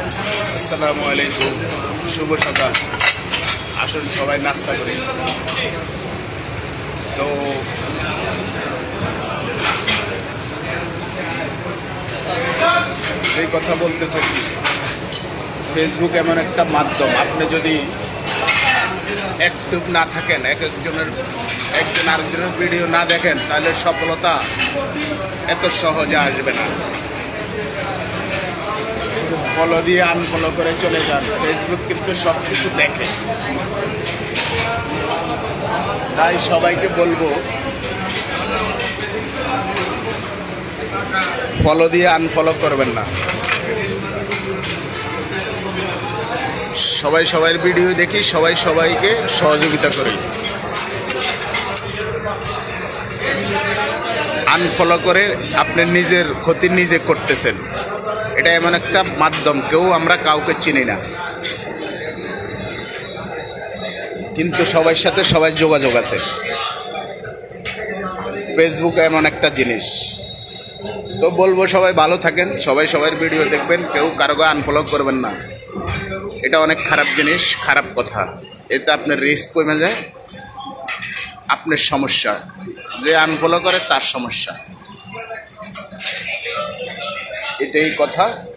আসসালামু আলাইকুম, শুভ সকাল। আসুন সবাই নাস্তা করি। তো এই কথা বলতে চাইছি, ফেসবুক এমন একটা মাধ্যম, আপনি যদি অ্যাক্টিভ না থাকেন, একজন আরেকজনের ভিডিও না দেখেন, তাহলে সফলতা এত সহজে আসবে না। ফলো দিয়ে আনফলো করে চলে যান, ফেসবুক কিন্তু সব কিছু দেখে। তাই সবাইকে বলবো, ফলো দিয়ে আনফলো করবেন না। সবাই সবার ভিডিও দেখি, সবাই সবাইকে সহযোগিতা করি। আনফলো করে আপনি নিজের ক্ষতি নিজে করতেছেন। এটা এমন একটা মাধ্যম, আমরা কাউকে চিনি না, কিন্তু সবার সাথে সবার যোগাযোগ আছে। ফেসবুক এমন একটা জিনিস। তো বলবো সবাই ভালো থাকেন, সবাই সবার ভিডিও দেখবেন, কেউ কারোকে আনফলো করবেন না। এটা অনেক খারাপ জিনিস, খারাপ কথা। এতে আপনার রিস্ক কমে যায়, আপনার সমস্যা। যে আনফলো করে তার সমস্যা, এটাই কথা।